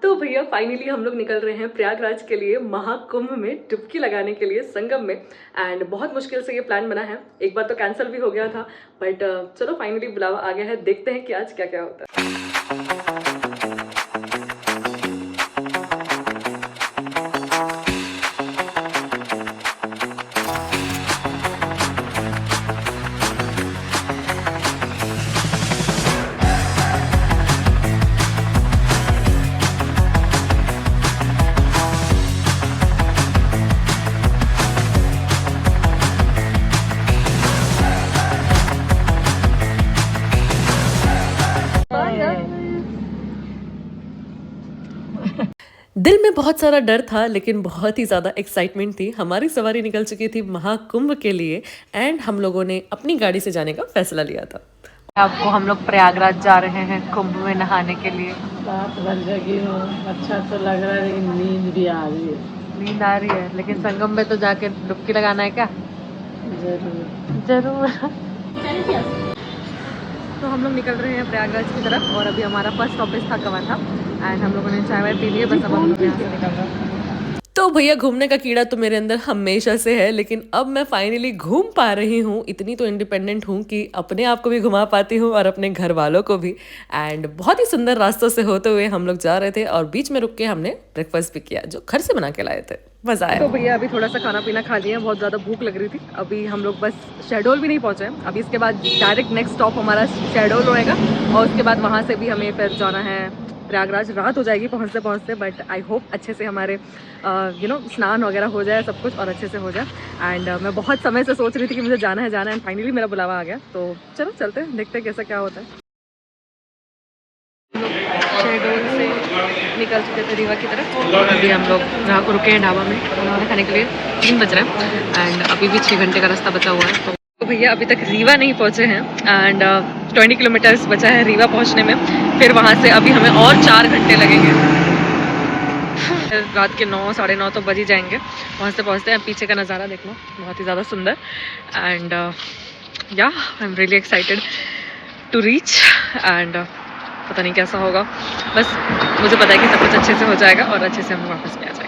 तो भैया फाइनली हम लोग निकल रहे हैं प्रयागराज के लिए महाकुंभ में डुबकी लगाने के लिए संगम में। एंड बहुत मुश्किल से ये प्लान बना है, एक बार तो कैंसिल भी हो गया था बट चलो फाइनली बुलावा आ गया है, देखते हैं कि आज क्या क्या होता है। दिल में बहुत सारा डर था लेकिन बहुत ही ज़्यादा एक्साइटमेंट थी। हमारी सवारी निकल चुकी थी महाकुंभ के लिए एंड हम लोगों ने अपनी गाड़ी से जाने का फैसला लिया था। आपको हम लोग प्रयागराज जा रहे हैं कुंभ में नहाने के लिए। रात भर जगी हूँ, अच्छा तो लग रहा है लेकिन नींद भी आ रही है। नींद आ रही है लेकिन संगम में तो जाके डुबकी लगाना है क्या? जरूर जरूर। तो हम लोग निकल रहे हैं प्रयागराज की तरफ और अभी हमारा फर्स्ट स्टॉपेज था कवर्धा एंड हम लोगों ने चाय वाय पी लिए, बस अब हम लोग यहाँ से निकल रहे हैं। तो भैया घूमने का कीड़ा तो मेरे अंदर हमेशा से है, लेकिन अब मैं फाइनली घूम पा रही हूँ। इतनी तो इंडिपेंडेंट हूँ कि अपने आप को भी घुमा पाती हूँ और अपने घर वालों को भी। एंड बहुत ही सुंदर रास्तों से होते हुए हम लोग जा रहे थे और बीच में रुक के हमने ब्रेकफास्ट भी किया जो घर से बना के लाए थे, मजा आया। तो भैया अभी थोड़ा सा खाना पीना खा लिया, बहुत ज़्यादा भूख लग रही थी। अभी हम लोग बस शहडोल भी नहीं पहुँचे हैं, अभी इसके बाद डायरेक्ट नेक्स्ट स्टॉप हमारा शहडोल होएगा और उसके बाद वहाँ से भी हमें फिर जाना है प्रयागराज। रात हो जाएगी पहुँचते बट आई होप अच्छे से हमारे स्नान वगैरह हो जाए, सब कुछ और अच्छे से हो जाए। एंड मैं बहुत समय से सोच रही थी कि मुझे जाना है एंड फाइनली मेरा बुलावा आ गया, तो चलो चलते हैं, देखते हैं कैसा क्या होता है। शहडोल से निकल चुके थे रीवा की तरफ और अभी हम लोग यहाँ को रुके हैं ढाबा में खाना खाने के लिए। 3 बज रहे हैं एंड अभी भी 6 घंटे का रास्ता बचा हुआ है। तो भैया अभी तक रीवा नहीं पहुँचे हैं एंड 20 किलोमीटर्स बचा है रीवा पहुँचने में। फिर वहाँ से अभी हमें और 4 घंटे लगेंगे। रात के 9 साढ़े 9 तो बज ही जाएंगे वहाँ से पहुँचते हैं। पीछे का नज़ारा देखना बहुत ही ज़्यादा सुंदर एंड या I am really excited to reach and पता नहीं कैसा होगा, बस मुझे पता है कि सब कुछ अच्छे से हो जाएगा और अच्छे से हम वापस भी आ जाएंगे।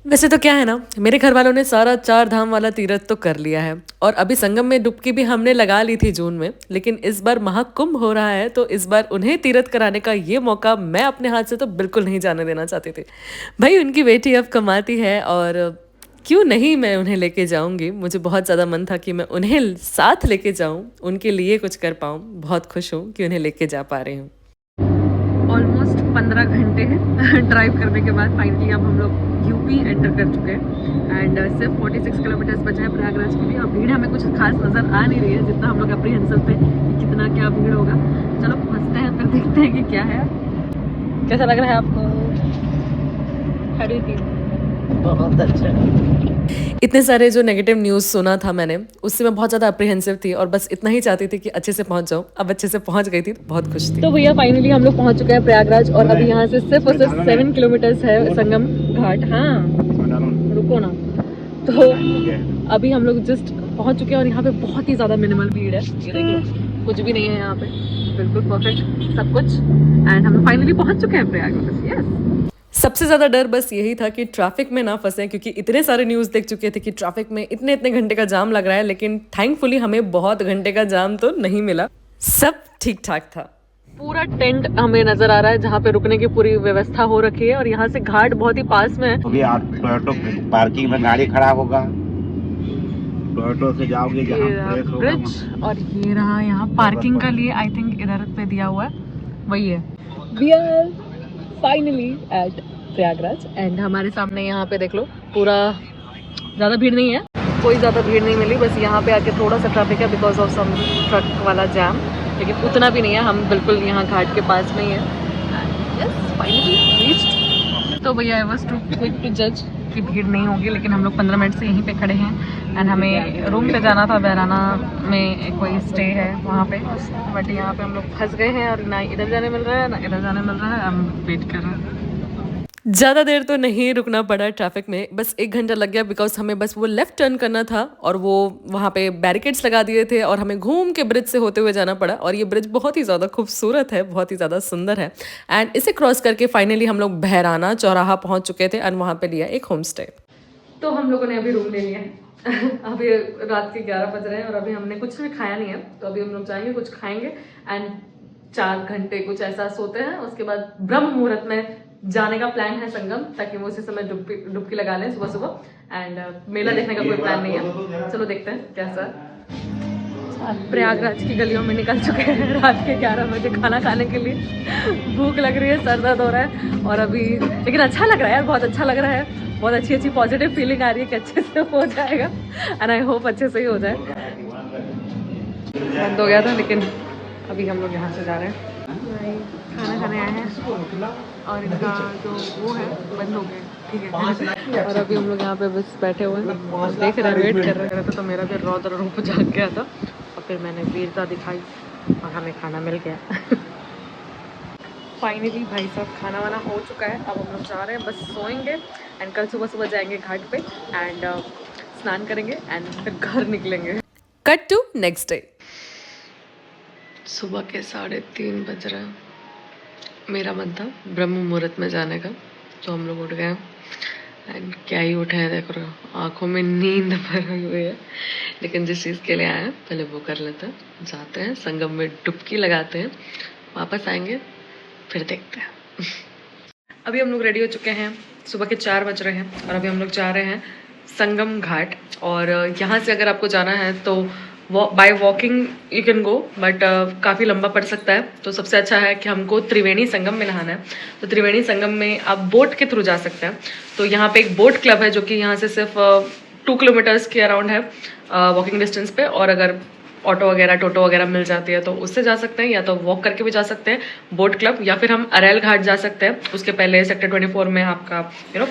वैसे तो क्या है ना, मेरे घर वालों ने सारा 4 धाम वाला तीर्थ तो कर लिया है और अभी संगम में डुबकी भी हमने लगा ली थी जून में, लेकिन इस बार महाकुंभ हो रहा है तो इस बार उन्हें तीर्थ कराने का ये मौका मैं अपने हाथ से तो बिल्कुल नहीं जाने देना चाहती थी। भाई उनकी बेटी अब कमाती है और क्यों नहीं मैं उन्हें लेके जाऊंगी। मुझे बहुत ज़्यादा मन था कि मैं उन्हें साथ लेके जाऊं, उनके लिए कुछ कर पाऊं। बहुत खुश हूँ कि उन्हें लेके जा पा रही हूँ। ऑलमोस्ट 15 घंटे हैं ड्राइव करने के बाद फाइनली अब हम लोग यूपी एंटर कर चुके हैं एंड सिर्फ 46 किलोमीटर्स बचा है प्रयागराज के लिए। और भीड़ हमें कुछ खास नज़र आ नहीं रही है जितना हम लोग अप्रीहेंसिव थे कि कितना क्या भीड़ होगा। चलो पहुँचते हैं फिर देखते हैं कि क्या है। कैसा लग रहा है आपको? बहुत अच्छा। इतने सारे जो नेगेटिव न्यूज़ सुना था मैंने, उससे मैं बहुत ज़्यादा अप्रीहेंसिव थी और बस इतना ही चाहती थी कि अच्छे से पहुंच जाऊं। अब अच्छे से पहुंच गई थी तो बहुत खुश थी। तो भैया फाइनली हम लोग पहुंच चुके हैं प्रयागराज और अभी यहाँ से सिर्फ और सिर्फ 7 किलोमीटर्स है संगम घाट। हाँ रुको ना, तो अभी हम लोग जस्ट पहुँच चुके हैं और यहाँ पे बहुत ही ज़्यादा मिनिमल भीड़ है। ये देखो कुछ भी नहीं है यहाँ पे, बिल्कुल परफेक्ट सब कुछ एंड हम फाइनली पहुँच चुके हैं प्रयागराज। यस, सबसे ज़्यादा डर बस यही था कि ट्रैफिक में ना फंसे, क्योंकि इतने सारे न्यूज़ देख चुके थे कि ट्रैफिक में इतने घंटे का जाम लग रहा है, लेकिन थैंकफुली हमें बहुत घंटे का जाम तो नहीं मिला, सब ठीक ठाक था। पूरा टेंट हमें नजर आ रहा है जहाँ पे रुकने की पूरी व्यवस्था हो रखी है और यहाँ से घाट बहुत ही पास में है। अभी आप टोयोटो पार्किंग में गाड़ी खड़ा होगा, टोयोटो से जाओगे जहाँ ब्रिज और ये रहा यहाँ पार्किंग का लिए आई थिंक इधर पे दिया हुआ है, वही है। We are finally at Prayagraj and हमारे सामने यहाँ पे देख लो पूरा ज़्यादा भीड़ नहीं है, कोई ज़्यादा भीड़ नहीं मिली, बस यहाँ पे आके थोड़ा सा ट्रैफिक है बिकॉज ऑफ सम ट्रक वाला जाम, लेकिन उतना भी नहीं है। हम बिल्कुल यहाँ घाट के पास में ही है। Yes finally reached. तो भैया I was too quick to जज कि भीड़ नहीं होगी, लेकिन हम लोग 15 मिनट से यहीं पे खड़े हैं एंड हमें रूम पे जाना था। बैराना में कोई स्टे है वहाँ पे, बट यहाँ पे हम लोग फंस गए हैं और ना इधर जाने मिल रहा है ना इधर जाने मिल रहा है। हम वेट कर रहे हैं। ज़्यादा देर तो नहीं रुकना पड़ा ट्रैफिक में, बस 1 घंटा लग गया बिकॉज हमें बस वो लेफ़्ट टर्न करना था और वो वहाँ पे बैरिकेड्स लगा दिए थे और हमें घूम के ब्रिज से होते हुए जाना पड़ा। और ये ब्रिज बहुत ही ज़्यादा खूबसूरत है, बहुत ही ज़्यादा सुंदर है। एंड इसे क्रॉस करके फाइनली हम लोग बहराना चौराहा पहुँच चुके थे एंड वहाँ पे लिया एक होम स्टे। तो हम लोगों ने अभी रूम ले लिया है अभी रात के 11 बज रहे हैं और अभी हमने कुछ भी खाया नहीं है, तो अभी हम लोग जाएंगे कुछ खाएंगे एंड 4 घंटे कुछ ऐसा सोते हैं। उसके बाद ब्रह्म मुहूर्त में जाने का प्लान है संगम, ताकि वो उसी समय डुबकी लगा लें सुबह सुबह। एंड मेला देखने का कोई प्लान नहीं है, चलो देखते हैं कैसा। प्रयागराज की गलियों में निकल चुके हैं रात के 11 बजे खाना खाने के लिए। भूख लग रही है, सर दर्द हो रहा है और अभी लेकिन अच्छा लग रहा है यार, बहुत अच्छा लग रहा है। बहुत अच्छी पॉजिटिव फीलिंग आ रही है कि अच्छे से हो जाएगा एंड आई होप अच्छे से ही हो जाए। बंद हो गया था लेकिन अभी हम लोग यहाँ से जा रहे हैं, खाना खाने आए हैं और इनका जो वो है बंद हो गया, ठीक है। और अभी हम लोग यहाँ पे बस बैठे हुए हैं, देख रहे हैं, वेट कर रहे थे। तो मेरा भी रौद्र रूप जाग गया था और फिर मैंने वीरता दिखाई और हमें खाना मिल गया। फाइनली भाई साहब खाना वाना हो चुका है, अब हम लोग जा रहे हैं, बस सोएंगे एंड कल सुबह सुबह जाएंगे घाट पे एंड स्नान करेंगे एंड फिर घर निकलेंगे। Cut to next day. सुबह के 3:30 बज रहे हैं। मेरा मन था ब्रह्म मुहूर्त में जाने का, तो हम लोग उठ गए एंड क्या ही उठे हैं, देख रहे हो आँखों में नींद भरी हुई है। लेकिन जिस चीज़ के लिए आए हैं पहले वो कर लेते हैं, जाते हैं संगम में डुबकी लगाते हैं, वापस आएंगे फिर देखते हैं। अभी हम लोग रेडी हो चुके हैं, सुबह के 4 बज रहे हैं और अभी हम लोग जा रहे हैं संगम घाट। और यहाँ से अगर आपको जाना है तो by walking you can go, but काफ़ी लंबा पड़ सकता है। तो सबसे अच्छा है कि हमको त्रिवेणी संगम में नहाना है, तो त्रिवेणी संगम में आप बोट के थ्रू जा सकते हैं। तो यहाँ पे एक बोट क्लब है जो कि यहाँ से सिर्फ 2 किलोमीटर्स के अराउंड है वॉकिंग डिस्टेंस पे, और अगर ऑटो वगैरह टोटो वगैरह मिल जाती है तो उससे जा सकते हैं, या तो वॉक करके भी जा सकते हैं बोट क्लब, या फिर हम अरेल घाट जा सकते हैं। उसके पहले सेक्टर 24 में आपका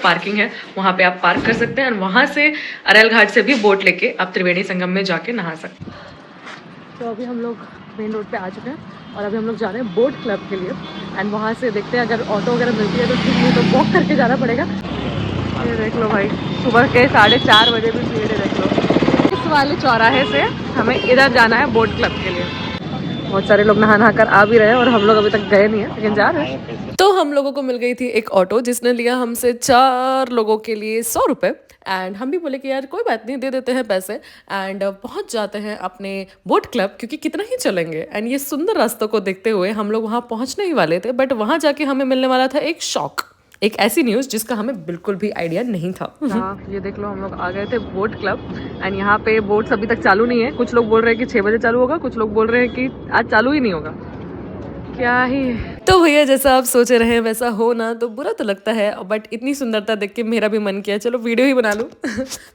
पार्किंग है, वहाँ पे आप पार्क कर सकते हैं और वहाँ से अरेल घाट से भी बोट लेके आप त्रिवेणी संगम में जाके नहा सकते हैं। तो अभी हम लोग मेन रोड पे आ चुके हैं और अभी हम लोग जा रहे हैं बोट क्लब के लिए एंड वहाँ से देखते हैं अगर ऑटो वगैरह मिलती है तो ठीक, नहीं तो वॉक करके जाना पड़ेगा। ये देख लो भाई, सुबह के 4:30 बजे भी भीड़ है, देख लो। इस वाले चौराहे से हमें इधर जाना है बोट क्लब के लिए। बहुत सारे लोग नहा कर आ भी रहे हैं और हम लोग अभी तक गए नहीं है, लेकिन जा रहे हैं। तो हम लोगों को मिल गई थी एक ऑटो जिसने लिया हमसे 4 लोगों के लिए 100 रुपये एंड हम भी बोले कि यार कोई बात नहीं, दे देते हैं पैसे एंड पहुंच जाते हैं अपने बोट क्लब, क्योंकि कितना ही चलेंगे। एंड ये सुंदर रास्तों को देखते हुए हम लोग वहाँ पहुँचने ही वाले थे, बट वहाँ जाके हमें मिलने वाला था एक शॉक, एक ऐसी न्यूज़ जिसका हमें बिल्कुल भी आइडिया नहीं था। ये देख लो, हम लोग आ गए थे बोट क्लब एंड यहाँ पे बोट्स अभी तक चालू नहीं है। कुछ लोग बोल रहे हैं कि 6 बजे चालू होगा, कुछ लोग बोल रहे हैं कि आज चालू ही नहीं होगा, क्या ही। तो भैया जैसा आप सोचे रहे हैं वैसा हो ना, तो बुरा तो लगता है, बट इतनी सुंदरता देख के मेरा भी मन किया चलो वीडियो ही बना लूं।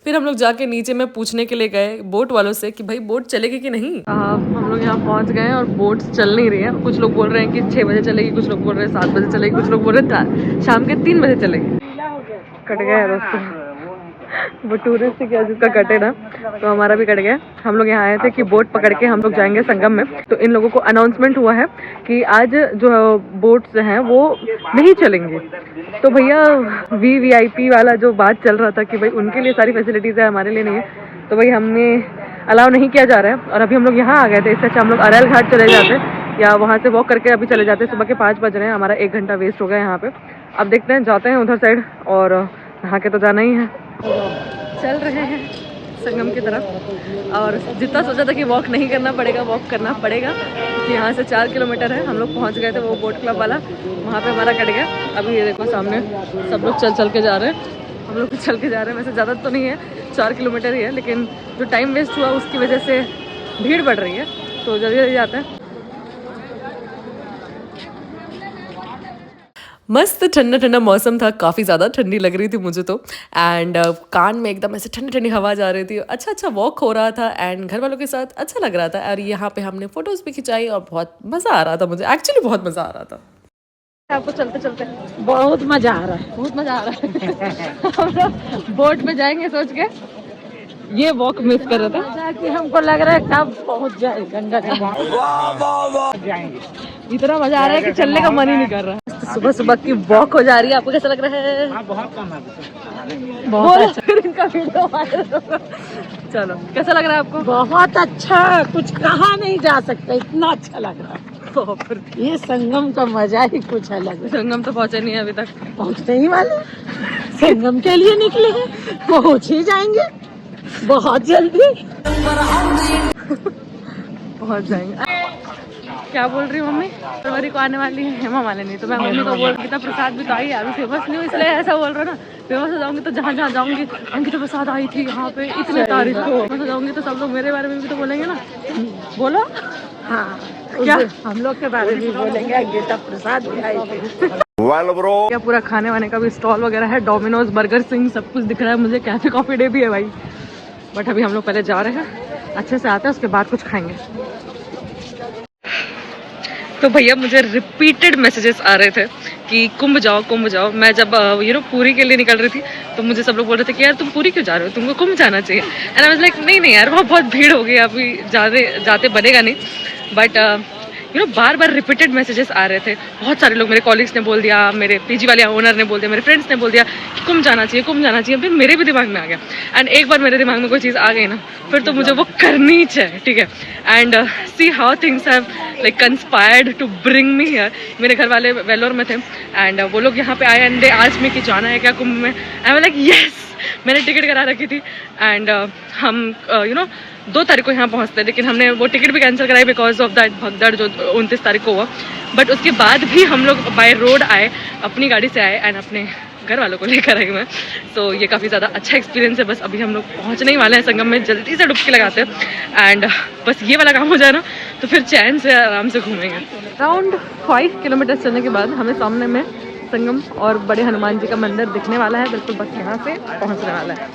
फिर हम लोग जाके नीचे में पूछने के लिए गए बोट वालों से कि भाई बोट चलेगी कि नहीं। हम लोग यहाँ पहुँच गए हैं और बोट चल नहीं रही है। कुछ लोग बोल रहे हैं कि 6 बजे चलेगी, कुछ लोग बोल रहे हैं 7 बजे चलेगी, कुछ लोग बोल रहे हैं शाम के 3 बजे चलेगी। कट गया है दोस्तों, वो टूरिस्ट से क्या जिसका कटे ना, तो हमारा भी कट गया। हम लोग यहाँ आए थे कि बोट पकड़ के हम लोग जाएंगे संगम में, तो इन लोगों को अनाउंसमेंट हुआ है कि आज जो बोट्स हैं वो नहीं चलेंगी। तो भैया VIP वाला जो बात चल रहा था कि भाई उनके लिए सारी फैसिलिटीज़ है, हमारे लिए नहीं है, तो भाई हमने अलाउ नहीं किया जा रहा है। और अभी हम लोग यहाँ आ गए थे, इससे अच्छा हम लोग अरेल घाट चले जाते या वहाँ से वॉक करके अभी चले जाते। सुबह के 5 बज रहे हैं, हमारा 1 घंटा वेस्ट हो गया यहाँ पे। अब देखते हैं, जाते हैं उधर साइड और नहा के तो जाना ही है। चल रहे हैं संगम की तरफ और जितना सोचा था कि वॉक नहीं करना पड़ेगा, वॉक करना पड़ेगा, क्योंकि यहाँ से 4 किलोमीटर है। हम लोग पहुँच गए थे वो बोट क्लब वाला, वहाँ पे हमारा कट गया। अभी ये देखो सामने सब लोग चल के जा रहे हैं, हम लोग चल के जा रहे हैं। वैसे ज़्यादा तो नहीं है, 4 किलोमीटर ही है, लेकिन जो टाइम वेस्ट हुआ उसकी वजह से भीड़ बढ़ रही है, तो जल्दी जल्दी जाते हैं। मस्त ठंडा ठंडा मौसम था, काफ़ी ज़्यादा ठंडी लग रही थी मुझे तो, एंड कान में एकदम ऐसे ठंडी ठंडी हवा जा रही थी। अच्छा वॉक हो रहा था एंड घर वालों के साथ अच्छा लग रहा था। और यहाँ पे हमने फ़ोटोज़ भी खिंचाई और बहुत मज़ा आ रहा था, मुझे एक्चुअली बहुत मज़ा आ रहा था। आपको चलते चलते बहुत मजा आ रहा है, बहुत मज़ा आ रहा है। हम लोग बोट में जाएंगे सोच के, ये वॉक मिस कर रहा था कि हमको लग रहा है कब पहुंच जाए गंगा के जाएंगे। इतना मजा आ रहा है कि चलने का मन ही नहीं कर रहा है। सुबह सुबह की वॉक हो जा रही है। आपको कैसा लग रहा है? बहुत कम है, बहुत अच्छा। फिर इनका वीडियो वायरल होगा। चलो, कैसा लग रहा है आपको? बहुत अच्छा, कुछ कहा नहीं जा सकता, इतना अच्छा लग रहा है। ये संगम का मजा ही कुछ अलग है। संगम तो पहुंचे नहीं है अभी तक। पहुंचने ही वाले, संगम के लिए निकले हैं, पहुंच ही जाएंगे बहुत जल्दी। पहुंच जाएंगे। क्या बोल रही हूँ मम्मी? फरवरी को आने वाली है हेमा मालिनी, तो मैं मम्मी को बोल रही था प्रसाद भी तो आई है, अभी फेमस नहीं हूँ इसलिए ऐसा बोल रहा हूँ ना। फेमस हो जाऊंगी तो जहाँ जहाँ जाऊंगी अंकिता प्रसाद आई थी यहाँ पे, इतने तारीफ को फेमस हो जाऊंगी तो सब लोग मेरे बारे में भी तो बोलेंगे ना। बोलो। हाँ, क्या हम लोग के बारे में बोलेंगे, अंकिता प्रसाद भी आई थी। क्या पूरा खाने वाने का भी स्टॉल वगैरह है, डोमिनोज, बर्गर सिंह, सब कुछ दिख रहा है मुझे। कैफे कॉफी डे भी है भाई। बट अभी हम लोग पहले जा रहे हैं, अच्छे से आते हैं उसके बाद कुछ खाएंगे। तो भैया मुझे रिपीटेड मैसेजेस आ रहे थे कि कुंभ जाओ कुंभ जाओ। मैं जब पूरी के लिए निकल रही थी तो मुझे सब लोग बोल रहे थे कि यार तुम पूरी क्यों जा रहे हो, तुमको कुंभ जाना चाहिए। एंड आई वाज लाइक नहीं यार, वहाँ बहुत भीड़ हो गई, अभी जाते बनेगा नहीं। बट बार बार रिपीटेड मैसेजेस आ रहे थे। बहुत सारे लोग, मेरे कॉलीग्स ने बोल दिया, मेरे पीजी वाले ओनर ने बोल दिया, मेरे फ्रेंड्स ने बोल दिया कि कुंभ जाना चाहिए कुंभ जाना चाहिए। फिर मेरे भी दिमाग में आ गया, एंड एक बार मेरे दिमाग में कोई चीज़ आ गई ना, फिर तो मुझे वो करनी चाहिए, ठीक है। And see how things have like conspired to bring me here. मेरे घर वाले वेलोर में थे एंड वो लोग यहाँ पे आए एंड दे आस्क्ड मी कि जाना है क्या कुंभ में। आई वाज लाइक यस, मैंने टिकट करा रखी थी एंड हम 2 तारीख को यहाँ पहुँचते, लेकिन हमने वो टिकट भी कैंसिल कराई बिकॉज ऑफ दैट भगदड़ जो 29 तारीख को हुआ। बट उसके बाद भी हम लोग बाय रोड आए, अपनी गाड़ी से आए एंड अपने घर वालों को लेकर आई मैं। तो ये काफ़ी ज़्यादा अच्छा एक्सपीरियंस है। बस अभी हम लोग पहुँचने ही वाले हैं संगम में, जल्दी से डुबकी लगाते हैं एंड बस ये वाला काम हो जाए ना तो फिर चैन से आराम से घूमेंगे। अराउंड 5 किलोमीटर चलने के बाद हमें सामने में संगम और बड़े हनुमान जी का मंदिर दिखने वाला है। बिल्कुल बस यहाँ से पहुँचने वाला है।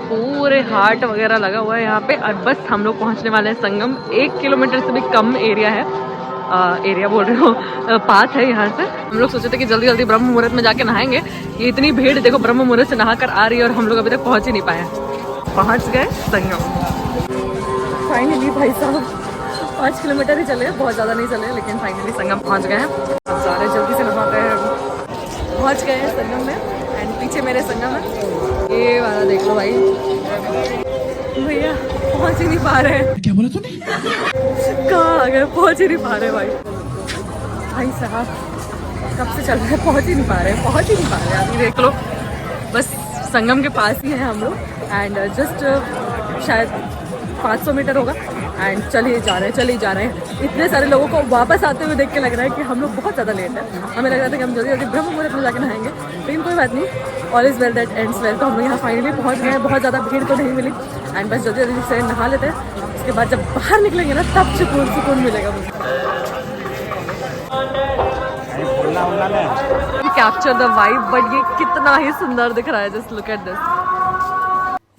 पूरे हाट वगैरह लगा हुआ है यहाँ पे और बस हम लोग पहुँचने वाले हैं संगम। 1 किलोमीटर से भी कम एरिया है, एरिया बोल रही हूँ, पाथ है यहाँ से। हम लोग सोचे थे कि जल्दी जल्दी ब्रह्म मुहूर्त में जाके नहाएंगे। ये इतनी भीड़ देखो ब्रह्म मुहूर्त से नहा कर आ रही है और हम लोग अभी तक पहुँच ही नहीं पाए। पहुँच गए संगम फाइनली। भाई साहब 5 किलोमीटर ही चले, बहुत ज़्यादा नहीं चले, लेकिन फाइनली संगम पहुँच गए हैं। अब सारे जल्दी से नहाते हैं। पहुँच गए हैं संगम में एंड पीछे मेरे संगम है, ये वाला देख लो भाई। भैया पहुँच ही नहीं पा रहे हैं। क्या बोला तूने? कहाँ आ गए, पहुँच ही नहीं पा रहे भाई साहब कब से चल रहे हैं, पहुँच ही नहीं पा रहे। अभी देख लो बस संगम के पास ही है हम लोग एंड जस्ट शायद 500 मीटर होगा एंड चले ही जा रहे हैं। इतने सारे लोगों को वापस आते हुए देख के लग रहा है कि हम लोग बहुत ज़्यादा लेट है। हमें लग रहा था कि हम जल्दी जल्दी ब्रह्म मुहूर्त में जाके नहाएंगे, लेकिन कोई बात नहीं, all is well that ends well. तो हम लोग यहाँ फाइनली पहुँच गए हैं। बहुत ज़्यादा भीड़ तो नहीं मिली एंड बस जल्दी जल्दी से नहा लेते हैं। उसके बाद जब बाहर निकलेंगे ना तब सुकून मिलेगा मुझे। कैप्चर द वाइब, बट ये कितना ही सुंदर दिख रहा है। Just look at this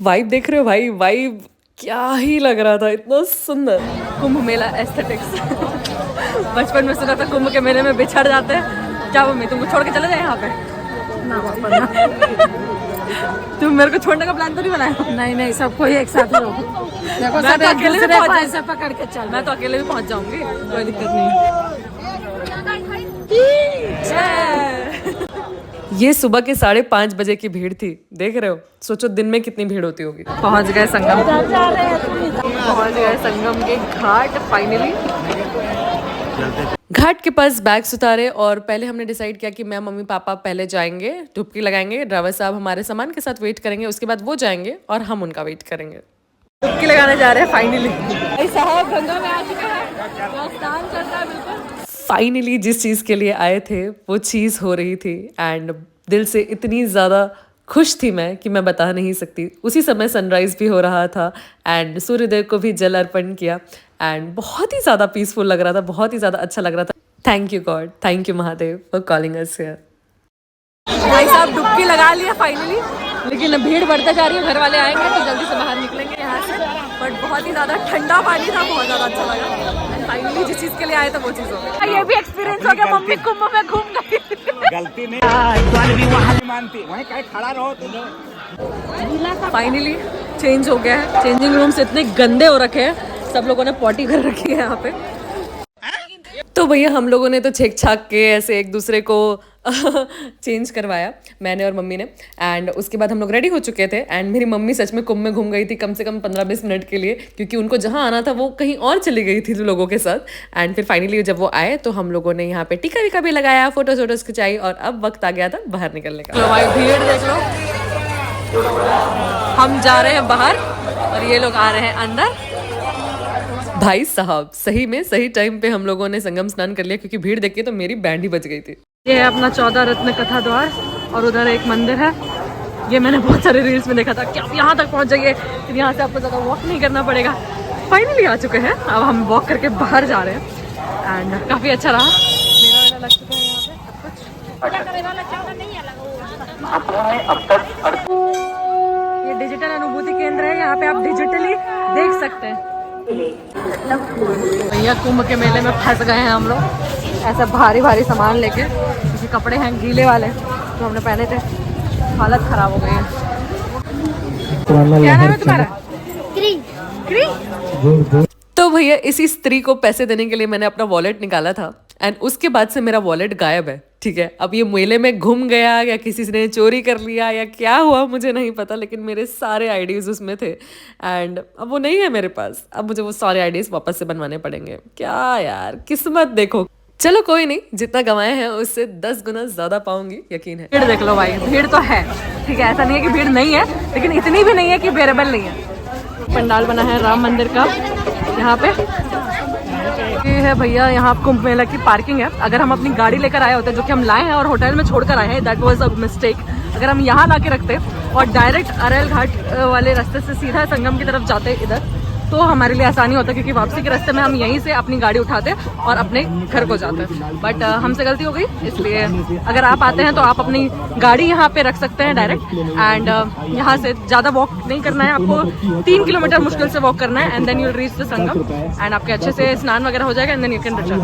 vibe, देख रहे हो भाई, वाइब क्या ही लग रहा था, इतना सुंदर। कुंभ मेला एस्थेटिक्स बचपन में सुना था कुंभ के मेले में बिछड़ जाते हैं। क्या मम्मी तुमको छोड़ के चले जाए यहाँ पे? ना पापा, तुम मेरे को छोड़ने का प्लान तो नहीं बनाया? नहीं सबको एक साथ लो। देखो मैं सब तो एक अकेले भी दूसरे पहुंच को ऐसे पकड़ के चल। मैं तो अकेले भी पहुंच जाऊंगी, कोई दिक्कत नहीं। ये सुबह के 5:30 बजे की भीड़ थी, देख रहे हो। सोचो दिन में कितनी भीड़ होती होगी। पहुंच गए संगम, पहुंच गए संगम के घाट फाइनली। घाट के पास बैग्स उतारे और पहले हमने डिसाइड किया कि मैं मम्मी पापा पहले जाएंगे, डुबकी लगाएंगे, ड्राइवर साहब हमारे सामान के साथ वेट करेंगे, उसके बाद वो जाएंगे और हम उनका वेट करेंगे। डुबकी लगाने जा रहे हैं फाइनली। भाई साहब गंगा में आ चुके हैं, स्नान कर रहा है बिल्कुल। फाइनली जिस चीज़ के लिए आए थे वो चीज़ हो रही थी एंड दिल से इतनी ज़्यादा खुश थी मैं कि मैं बता नहीं सकती। उसी समय सनराइज़ भी हो रहा था एंड सूर्योदय को भी जल अर्पण किया एंड बहुत ही ज़्यादा पीसफुल लग रहा था, बहुत ही ज़्यादा अच्छा लग रहा था। Thank you God, thank you Mahadev for calling us here. भाई साहब डुबकी लगा लिया फाइनली, लेकिन भीड़ बढ़ते जा रही है। घर वाले आएंगे तो जल्दी से बाहर निकलेंगे यहाँ से। बट बहुत ही ज़्यादा ठंडा पानी था, बहुत ज़्यादा अच्छा लगा। फाइनली जिस चीज़ के लिए आए थे वो चीज़ हो गई। ये भी एक्सपीरियंस हो गया, मम्मी कुंभ में घूम गई। गलती नहीं मानती, वहीं कहीं खड़ा रहो तुम। फाइनली चेंज हो गया है। चेंजिंग रूम्स इतने गंदे हो रखे हैं, सब लोगों ने पॉटी कर रखी है यहाँ पे। तो भैया हम लोगों ने तो छेक छाक के ऐसे एक दूसरे को चेंज करवाया मैंने और मम्मी ने। एंड उसके बाद हम लोग रेडी हो चुके थे एंड मेरी मम्मी सच में कुंभ में घूम गई थी कम से कम 15-20 मिनट के लिए, क्योंकि उनको जहाँ आना था वो कहीं और चली गई थी लोगों के साथ। एंड फिर फाइनली जब वो आए तो हम लोगों ने यहाँ पे टीका वीका भी लगाया, फोटोज वोटोज खिंचाई और अब वक्त आ गया था बाहर निकलने का। लो भाई भीड़ देख लो, हम जा रहे हैं बाहर और ये लोग आ रहे हैं अंदर। भाई साहब सही में सही टाइम पे हम लोगों ने संगम स्नान कर लिया, क्योंकि भीड़ देख के तो मेरी बैंड ही बज गई थी। ये है अपना 14 रत्न कथा द्वार और उधर एक मंदिर है। ये मैंने बहुत सारे रील्स में देखा था कि आप यहाँ तक पहुँच जाइए, फिर यहाँ से आपको ज़्यादा वॉक नहीं करना पड़ेगा। फाइनली आ चुके हैं, अब हम वॉक करके बाहर जा रहे हैं एंड काफ़ी अच्छा रहा। मेला वेला लग चुका है यहाँ पे सब कुछ। ये डिजिटल अनुभूति केंद्र है, यहाँ पे आप डिजिटली देख सकते हैं। भैया कुंभ के मेले में फंस गए हैं हम लोग, ऐसा भारी भारी सामान लेके, क्योंकि कपड़े हैं गीले वाले जो हमने पहने थे, हालत खराब हो गई है। क्या नाम है तुम्हारा? क्री। तो भैया इसी स्त्री को पैसे देने के लिए मैंने अपना वॉलेट निकाला था एंड उसके बाद से मेरा वॉलेट गायब है। ठीक है, अब ये मेले में घूम गया या किसी ने चोरी कर लिया या क्या हुआ मुझे नहीं पता, लेकिन मेरे सारे आईडीज उसमें थे एंड अब वो नहीं है मेरे पास। अब मुझे वो सारे आईडीज वापस से बनवाने पड़ेंगे। क्या यार किस्मत देखो। चलो कोई नहीं, जितना कमाए हैं उससे 10 गुना ज्यादा पाऊंगी, यकीन है। भीड़ देख लो भाई, भीड़ तो है, ठीक है, ऐसा नहीं है कि भीड़ नहीं है, लेकिन इतनी भी नहीं है कि बेरेबल नहीं है। पंडाल बना है राम मंदिर का यहाँ पे। ये है भैया यहाँ कुंभ मेला की पार्किंग है। अगर हम अपनी गाड़ी लेकर आए होते, जो कि हम लाए हैं और होटल में छोड़कर आए हैं, दैट वाज अ मिस्टेक। अगर हम यहाँ ला के रखते और डायरेक्ट अरेल घाट वाले रास्ते से सीधा संगम की तरफ जाते इधर, तो हमारे लिए आसानी होता, क्योंकि वापसी के रास्ते में हम यहीं से अपनी गाड़ी उठाते और अपने घर को जाते। बट हमसे गलती हो गई, इसलिए अगर आप आते हैं तो आप अपनी गाड़ी यहाँ पे रख सकते हैं डायरेक्ट एंड यहाँ से ज़्यादा वॉक नहीं करना है आपको। 3 किलोमीटर मुश्किल से वॉक करना है and then you will reach the Sangam and आपके अच्छे से स्नान वगैरह हो जाएगा and then you can return.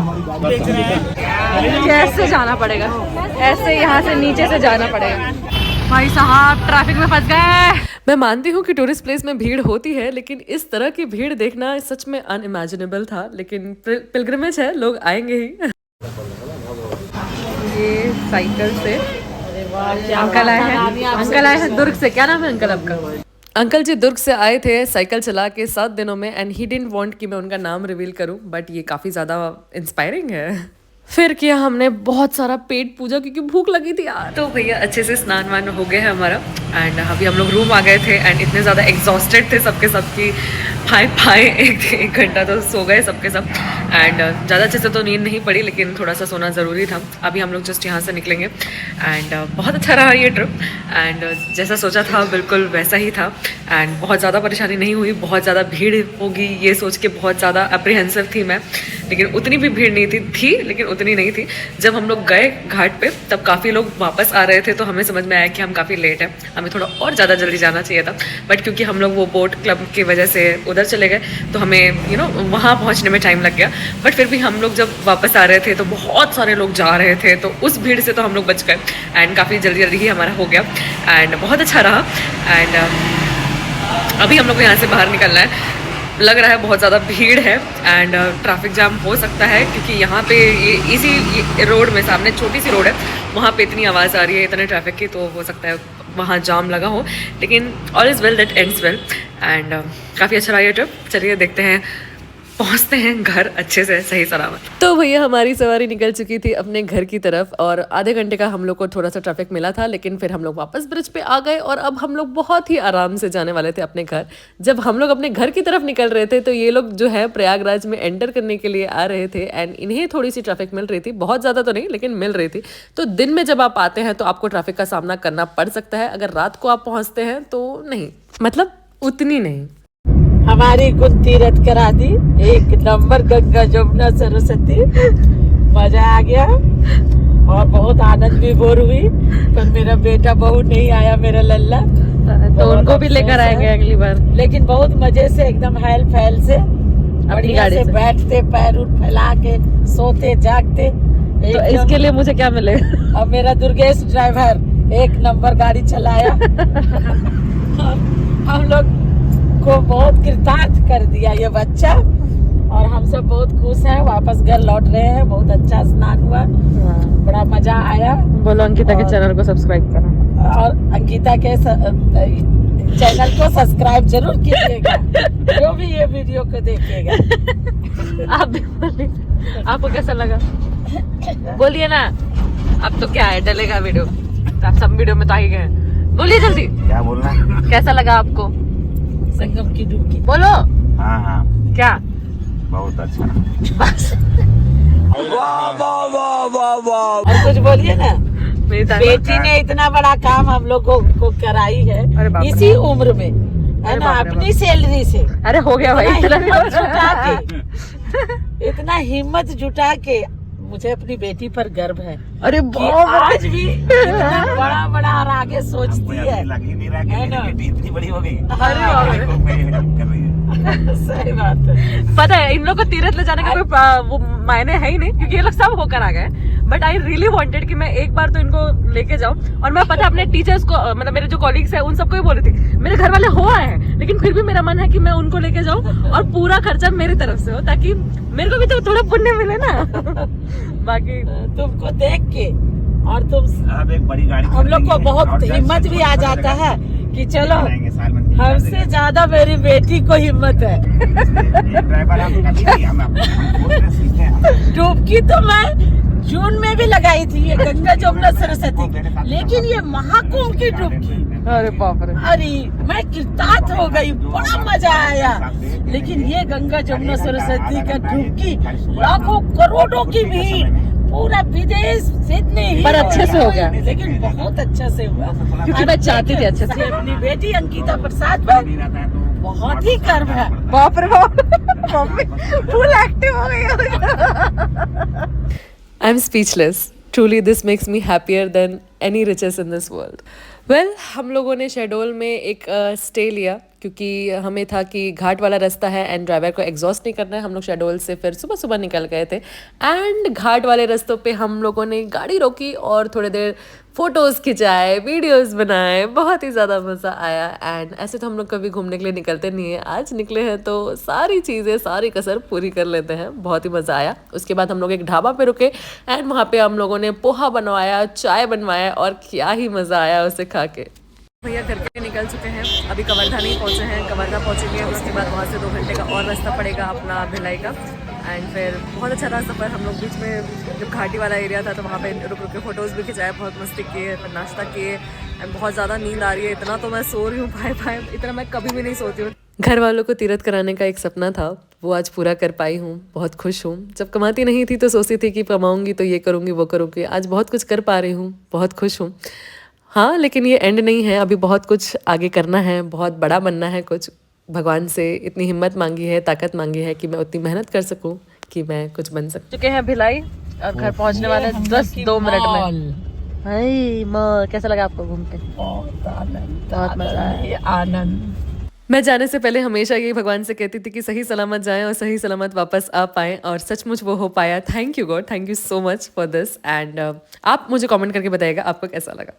कैसे जाना पड़ेगा? ऐसे यहाँ से नीचे से जाना पड़ेगा। भाई साहब ट्रैफिक में फंस गए। मैं मानती हूँ कि टूरिस्ट प्लेस में भीड़ होती है, लेकिन इस तरह की भीड़ देखना सच में अनइमेजिनेबल था, लेकिन पिलग्रिमेज है, लोग आएंगे ही। ये साइकिल से अंकल आए हैं दुर्ग से। क्या नाम है अंकल आपका? अंकल जी दुर्ग से आए थे साइकिल चला के 7 दिनों में एंड ही डिडंट वांट कि मैं उनका नाम रिवील करूं, बट ये काफ़ी ज़्यादा इंस्पायरिंग है। फिर किया हमने बहुत सारा पेट पूजा, क्योंकि भूख लगी थी यार। तो भैया अच्छे से स्नान वान हो गया है हमारा एंड अभी हम लोग रूम आ गए थे एंड इतने ज़्यादा एग्जॉस्टेड थे सबके सब की फाए एक घंटा तो सो गए सबके सब एंड ज़्यादा अच्छे से तो नींद नहीं पड़ी, लेकिन थोड़ा सा सोना ज़रूरी था। अभी हम लोग जस्ट यहाँ से निकलेंगे एंड बहुत अच्छा रहा ये ट्रिप एंड जैसा सोचा था बिल्कुल वैसा ही था एंड बहुत ज़्यादा परेशानी नहीं हुई। बहुत ज़्यादा भीड़ होगी ये सोच के बहुत ज़्यादा अप्रीहेंसिव थी मैं, लेकिन उतनी भी भीड़ नहीं थी लेकिन उतनी नहीं थी। जब हम लोग गए घाट पे तब काफ़ी लोग वापस आ रहे थे, तो हमें समझ में आया कि हम काफ़ी लेट हैं, हमें थोड़ा और ज़्यादा जल्दी जाना चाहिए था। बट क्योंकि हम लोग वो बोट क्लब की वजह से उधर चले गए तो हमें वहाँ पहुँचने में टाइम लग गया। बट फिर भी हम लोग जब वापस आ रहे थे तो बहुत सारे लोग जा रहे थे, तो उस भीड़ से तो हम लोग बच गए एंड काफ़ी जल्दी ही हमारा हो गया एंड बहुत अच्छा रहा। एंड अभी हम लोग को यहाँ से बाहर निकलना है। लग रहा है बहुत ज़्यादा भीड़ है एंड ट्रैफिक जाम हो सकता है, क्योंकि यहाँ पे ये इसी रोड में सामने छोटी सी रोड है, वहाँ पे इतनी आवाज़ आ रही है इतने ट्रैफिक की, तो हो सकता है वहाँ जाम लगा हो। लेकिन all is well that ends well and काफ़ी अच्छा रहा ये ट्रिप। चलिए देखते हैं, पहुँचते हैं घर अच्छे से सही सलामत। तो भैया हमारी सवारी निकल चुकी थी अपने घर की तरफ और आधे घंटे का हम लोग को थोड़ा सा ट्रैफिक मिला था, लेकिन फिर हम लोग वापस ब्रिज पे आ गए और अब हम लोग बहुत ही आराम से जाने वाले थे अपने घर। जब हम लोग अपने घर की तरफ निकल रहे थे तो ये लोग जो है प्रयागराज में एंटर करने के लिए आ रहे थे एंड इन्हें थोड़ी सी ट्रैफिक मिल रही थी, बहुत ज़्यादा तो नहीं लेकिन मिल रही थी। तो दिन में जब आप आते हैं तो आपको ट्रैफिक का सामना करना पड़ सकता है, अगर रात को आप पहुँचते हैं तो नहीं, मतलब उतनी नहीं। हमारी कुल तीरथ करा दी, 1 नंबर गंगा जमुना सरस्वती, मजा आ गया और बहुत आनंद भी बोर हुई। पर मेरा बेटा बहू नहीं आया, मेरा लल्ला, तो उनको भी लेकर आएंगे अगली बार। लेकिन बहुत मजे से एकदम हैल फैल से बढ़िया से बैठते पैर उठ फैला के सोते जागते। तो इसके लिए मुझे क्या मिलेगा? और मेरा दुर्गेश ड्राइवर 1 नंबर गाड़ी चलाया। हम लोग को बहुत कृतार्थ कर दिया ये बच्चा और हम सब बहुत खुश हैं, वापस घर लौट रहे हैं। बहुत अच्छा स्नान हुआ, बड़ा मजा आया। बोलो अंकिता के चैनल को सब्सक्राइब करो और अंकिता के चैनल को सब्सक्राइब जरूर कीजिएगा, जो भी ये वीडियो को देखेगा। आप भी बोलिए, आपको कैसा लगा? बोलिए ना। अब तो क्या है, डलेगा वीडियो, आप सब वीडियो में तो आ ही गए। बोलिए जल्दी, क्या बोलना है? कैसा लगा आपको? संगम की डुबकी बोलो। हाँ हाँ क्या? बहुत अच्छा। बस और कुछ बोलिए ना। मेरी तारीफ- बेटी ने इतना बड़ा काम हम लोग को कराई है अरे बाप रे। इसी उम्र में, अरे है ना, बाप रे अपनी सैलरी से। अरे हो गया भाई, इतना इतना भी हिम्मत हो- जुटा के, इतना हिम्मत जुटा के, मुझे अपनी बेटी पर गर्व है अरे कि बहुत आज भी इतना बड़ा बड़ा और आगे हमको सोचती है। अभी लग ही नहीं रहा कि है मेरी ना? बेटी इतनी बड़ी हो गई। अरे बाप रे। को मेरी हेल्प कर रही है। सही बात है। पता है इन लोग को तीरथ ले जाने का कोई वो मायने है ही नहीं, क्योंकि ये लोग सब होकर आ गए। बट आई रियली वांटेड कि मैं एक बार तो इनको लेके जाऊं। और मैं पता है अपने टीचर्स को, मतलब मेरे जो कॉलीग्स हैं उन सबको ही बोल रही थी, मेरे घर वाले हो आए हैं लेकिन फिर भी मेरा मन है कि मैं उनको लेके जाऊं और पूरा खर्चा मेरी तरफ से हो, ताकि मेरे को भी तो थोड़ा पुण्य मिले ना। बाकी तुमको देख के और तुम, अब एक बड़ी गाड़ी हम लोग को खरीदेंगे बहुत और हिम्मत भी आ जाता है कि चलो, साल में 3 हमसे ज्यादा मेरी बेटी को हिम्मत है। ड्राइवर हम कभी नहीं, हम खुद से सीखे हैं। डुबकी तो मैं जून में भी लगाई थी, ये गंगा जमुना सरस्वती की, लेकिन ये महाकुंभ की डुबकी, अरे बाप रे, अरे मैं किरतात हो गई, बड़ा मजा आया। लेकिन ये गंगा जमुना सरस्वती का डुबकी लाखों करोड़ों की भीड़, पूरा विदेश सिडनी ही पर अच्छे से हो गया। लेकिन बहुत अच्छा से हुआ, क्योंकि मैं चाहती थी अच्छे से। अपनी बेटी अंकिता प्रसाद पर बहुत ही गर्व है। बाप रे बाप, मम्मी फुल एक्टिव हो गई। I am speechless. Truly this makes me happier than any riches in this world. Well, हम लोगों ने शेडोल में एक स्टे लिया, क्योंकि हमें था कि घाट वाला रास्ता है एंड ड्राइवर को एग्जॉस्ट नहीं करना है। हम लोग शेडोल से फिर सुबह सुबह निकल गए थे एंड घाट वाले रास्तों पे हम लोगों ने गाड़ी रोकी और थोड़ी देर फ़ोटोज़ खिंचाए, वीडियोस बनाए, बहुत ही ज़्यादा मज़ा आया। एंड ऐसे तो हम लोग कभी घूमने के लिए निकलते नहीं हैं, आज निकले हैं तो सारी चीज़ें, सारी कसर पूरी कर लेते हैं। बहुत ही मज़ा आया। उसके बाद हम लोग एक ढाबा पे रुके एंड वहाँ पे हम लोगों ने पोहा बनवाया, चाय बनवाया और क्या ही मज़ा आया उसे खा के। भैया घर के निकल चुके हैं, अभी कवर्धा नहीं पहुँचे हैं। कवर्धा पहुँचेंगे, उसके बाद वहाँ से 2 घंटे का और रास्ता पड़ेगा अपना भिलाई का। एंड फिर बहुत अच्छा रहा सफ़र। हम लोग बीच में जब घाटी वाला एरिया था तो वहाँ पे रुक रुक के फ़ोटोज़ भी खिंचाए, बहुत मस्ती किए, फिर नाश्ता किए। एंड बहुत ज़्यादा नींद आ रही है, इतना तो मैं सो रही हूँ भाई, इतना मैं कभी भी नहीं सोती हूँ। घर वालों को तीरथ कराने का एक सपना था, वो आज पूरा कर पाई हूँ, बहुत खुश हूँ। जब कमाती नहीं थी तो सोचती थी कि कमाऊँगी तो ये करूँगी वो करूँगी, आज बहुत कुछ कर पा रही हूँ, बहुत खुश हूँ। हाँ, लेकिन ये एंड नहीं है, अभी बहुत कुछ आगे करना है, बहुत बड़ा बनना है कुछ। भगवान से इतनी हिम्मत मांगी है, ताकत मांगी है कि मैं उतनी मेहनत कर सकूं कि मैं कुछ बन सकूं। चुके हैं भिलाई और घर पहुंचने वाले हैं 10-2 मिनट में। हाय माँ, कैसा लगा आपको घूम के? बहुत आनंद, बहुत मजा आया। आनंद। मैं जाने से पहले हमेशा यही भगवान से कहती थी कि सही सलामत जाएं और सही सलामत वापस आ पाएं, और सचमुच वो हो पाया। Thank you God, thank you so much for this. And आप मुझे कमेंट करके बताइएगा आपको कैसा लगा।